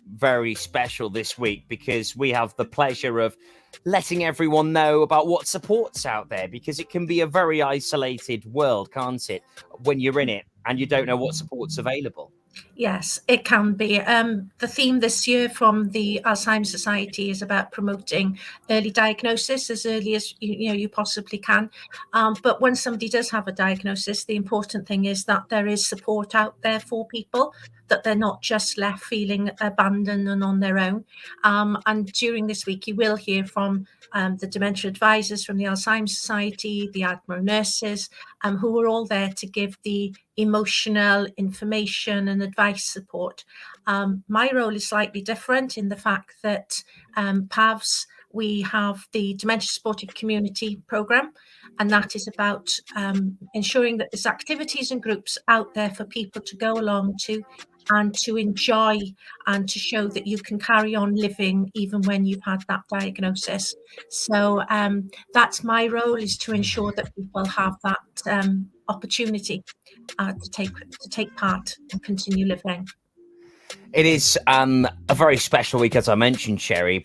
very special this week because we have the pleasure of letting everyone know about what support's out there, because it can be a very isolated world, can't it, when you're in it and you don't know what support's available. Yes, it can be. The theme this year from the Alzheimer's Society is about promoting early diagnosis as early as you possibly can. But when somebody does have a diagnosis, the important thing is that there is support out there for people, that they're not just left feeling abandoned and on their own. And during this week, you will hear from the dementia advisors from the Alzheimer's Society, the Admiral nurses, who are all there to give the emotional information and advice support. My role is slightly different in the fact that PAVS, we have the Dementia Supportive Community Programme, and that is about ensuring that there's activities and groups out there for people to go along to and to enjoy, and to show that you can carry on living even when you've had that diagnosis. So that's my role, is to ensure that people have that opportunity to take part and continue living. It is a very special week, as I mentioned, Sherry.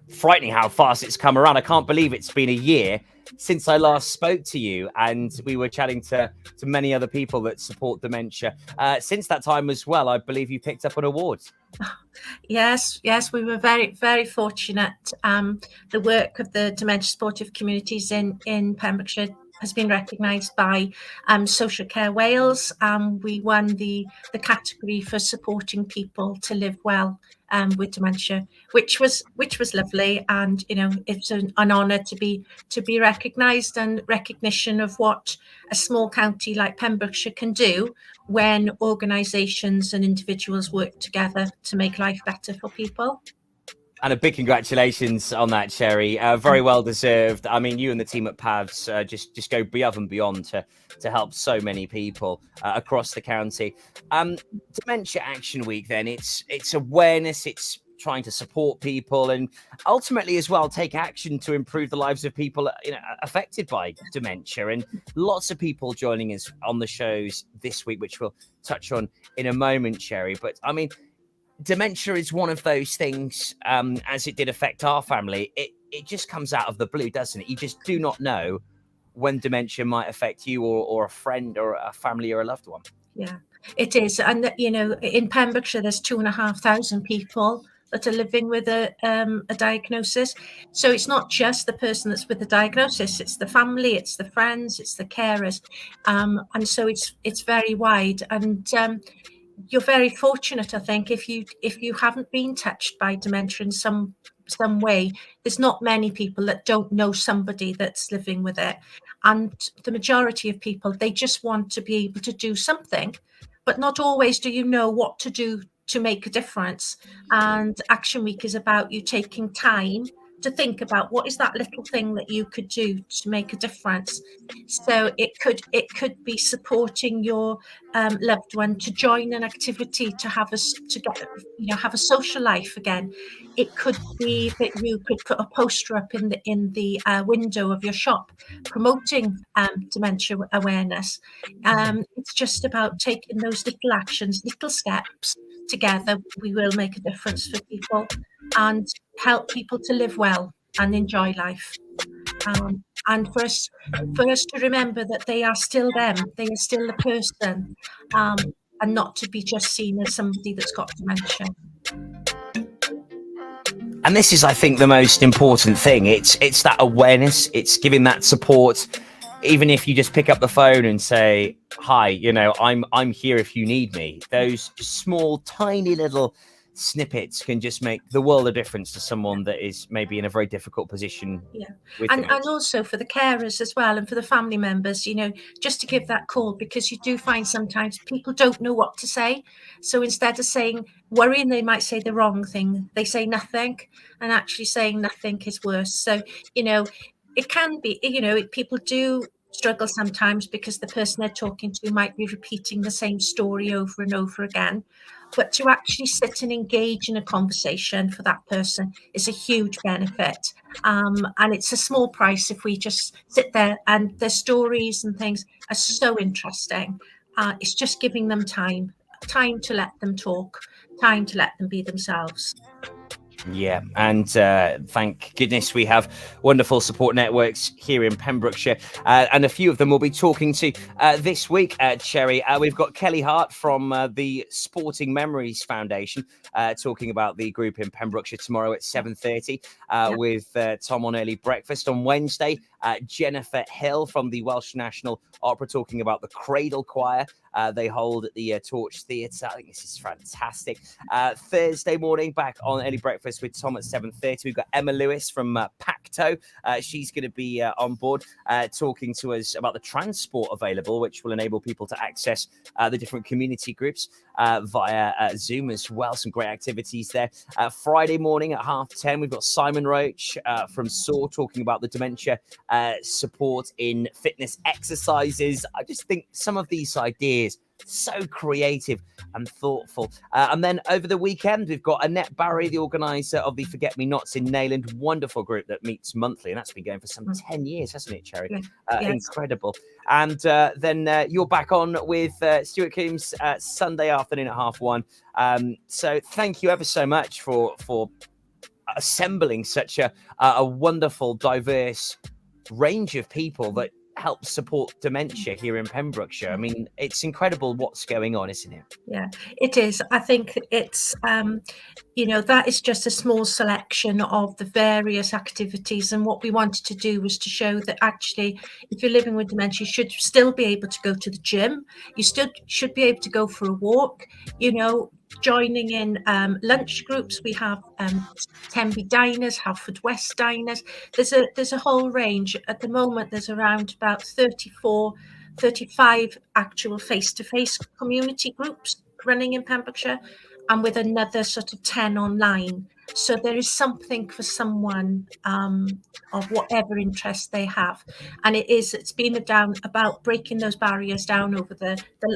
Frightening how fast it's come around. I can't believe it's been a year since I last spoke to you, and we were chatting to many other people that support dementia. Since that time as well, I believe you picked up an award. Yes, we were very, very fortunate. The work of the dementia supportive communities in Pembrokeshire has been recognised by Social Care Wales. We won the category for supporting people to live well with dementia, which was lovely, and it's an honour to be recognised, and recognition of what a small county like Pembrokeshire can do when organisations and individuals work together to make life better for people. And a big congratulations on that, Sherry. Very well deserved. I mean, you and the team at PAVS just go above and beyond to help so many people across the county. Dementia Action Week, then, it's awareness, it's trying to support people, and ultimately as well take action to improve the lives of people affected by dementia. And lots of people joining us on the shows this week, which we'll touch on in a moment, Sherry. But I mean, dementia is one of those things, as it did affect our family. It just comes out of the blue, doesn't it? You just do not know when dementia might affect you or a friend or a family or a loved one. Yeah, it is. And, in Pembrokeshire, there's 2,500 people that are living with a diagnosis. So it's not just the person that's with the diagnosis, it's the family, it's the friends, it's the carers. And so it's very wide. And you're very fortunate, I think, if you haven't been touched by dementia in some way. There's not many people that don't know somebody that's living with it. And the majority of people, they just want to be able to do something, but not always do you know what to do to make a difference. And Action Week is about you taking time to think about what is that little thing that you could do to make a difference. So it could be supporting your loved one to join an activity, to have a social life again. It could be that you could put a poster up in the window of your shop promoting dementia awareness. It's just about taking those little actions, little steps. Together we will make a difference for people and help people to live well and enjoy life. And for us to remember that they are still them, they are still the person, and not to be just seen as somebody that's got dementia. And this is, I think, the most important thing. It's that awareness, it's giving that support. Even if you just pick up the phone and say, hi, I'm here if you need me. Those small, tiny little snippets can just make the world of difference to someone that is maybe in a very difficult position. Yeah, and also for the carers as well, and for the family members, just to give that call, because you do find sometimes people don't know what to say. So instead of saying worrying, they might say the wrong thing. They say nothing, and actually saying nothing is worse. So, it can be, people do struggle sometimes because the person they're talking to might be repeating the same story over and over again. But to actually sit and engage in a conversation for that person is a huge benefit. And it's a small price if we just sit there, and their stories and things are so interesting. It's just giving them time to let them talk, time to let them be themselves. Yeah, and thank goodness we have wonderful support networks here in Pembrokeshire, and a few of them we'll be talking to this week, Cherry. We've got Kelly Hart from the Sporting Memories Foundation talking about the group in Pembrokeshire tomorrow at 7:30 with Tom on Early Breakfast. On Wednesday, Jennifer Hill from the Welsh National Opera talking about the Cradle Choir they hold at the Torch Theatre. I think this is fantastic. Thursday morning, back on Early Breakfast with Tom at 7:30. We've got Emma Lewis from Pacto. She's going to be on board talking to us about the transport available, which will enable people to access the different community groups via Zoom as well. Some great activities there. Friday morning at 10:30, we've got Simon Roach from SOAR talking about the dementia support in fitness exercises. I just think some of these ideas so creative and thoughtful. And then over the weekend, we've got Annette Barry, the organizer of the Forget Me Nots in Neyland, wonderful group that meets monthly, and that's been going for some 10 years, hasn't it, Cherry? Yes. Incredible. And then you're back on with Stuart Coombs Sunday afternoon at 1:30. So thank you ever so much for assembling such a wonderful, diverse range of people that help support dementia here in Pembrokeshire. I mean, it's incredible what's going on, isn't it? Yeah, it is. I think it's, that is just a small selection of the various activities. And what we wanted to do was to show that actually, if you're living with dementia, you should still be able to go to the gym. You still should be able to go for a walk, joining in lunch groups. We have Tenby diners, Halford West diners. There's a whole range. At the moment, there's around about 35 actual face-to-face community groups running in Pembrokeshire, and with another sort of 10 online. So there is something for someone of whatever interest they have. And it's been about breaking those barriers down over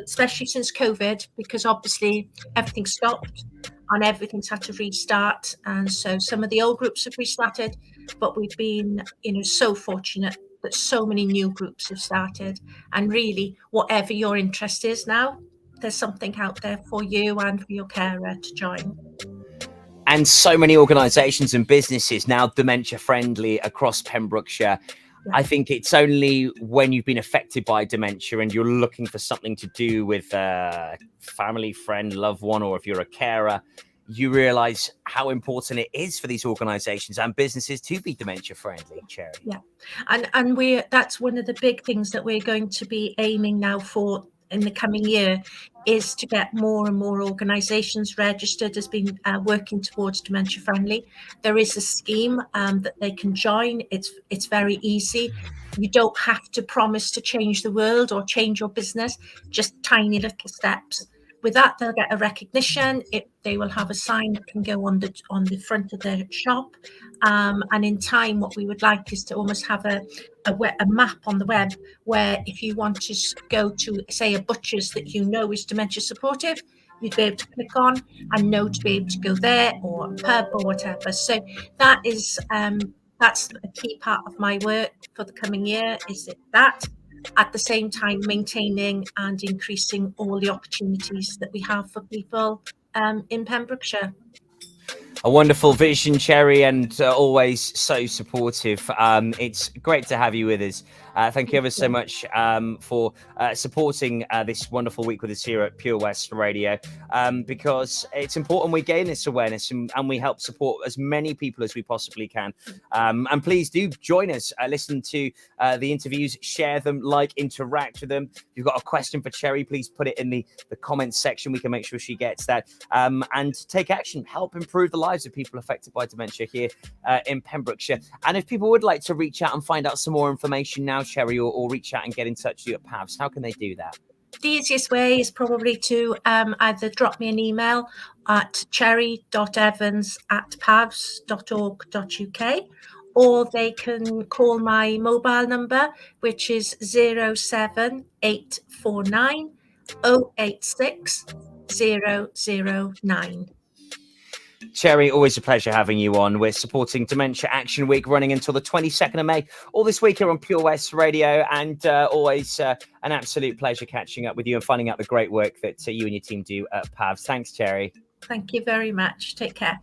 especially since COVID, because obviously everything stopped and everything's had to restart. And so some of the old groups have restarted, but we've been, so fortunate that so many new groups have started. And really, whatever your interest is now, there's something out there for you and for your carer to join. And so many organisations and businesses now dementia friendly across Pembrokeshire. Yeah. I think it's only when you've been affected by dementia and you're looking for something to do with a family, friend, loved one, or if you're a carer, you realise how important it is for these organisations and businesses to be dementia friendly, Cherry. Yeah, and that's one of the big things that we're going to be aiming now for in the coming year, is to get more and more organisations registered as being working towards dementia friendly. There is a scheme that they can join. It's very easy. You don't have to promise to change the world or change your business, just tiny little steps. With that, they'll get a recognition. They will have a sign that can go on the front of their shop. And in time, what we would like is to almost have a map on the web where if you want to go to, say, a butcher's that is dementia supportive, you'd be able to click on and know to be able to go there, or a pub or whatever. So that is that's a key part of my work for the coming year, is that at the same time maintaining and increasing all the opportunities that we have for people in Pembrokeshire. A wonderful vision, Cherry, and always so supportive. It's great to have you with us. Thank you ever so much for supporting this wonderful week with us here at Pure West Radio, because it's important we gain this awareness and we help support as many people as we possibly can. And please do join us, listen to the interviews, share them, interact with them. If you've got a question for Cherry, please put it in the comments section. We can make sure she gets that. And take action, help improve the lives of people affected by dementia here in Pembrokeshire. And if people would like to reach out and find out some more information now, Cherry, or reach out and get in touch with you at PAVS, how can they do that? The easiest way is probably to either drop me an email at cherry.evans@pavs.org.uk, or they can call my mobile number, which is 07849 086 009. Cherry, always a pleasure having you on. We're supporting Dementia Action Week running until the 22nd of May, all this week here on Pure West Radio, and always an absolute pleasure catching up with you and finding out the great work that you and your team do at PAVS. Thanks, Cherry. Thank you very much. Take care.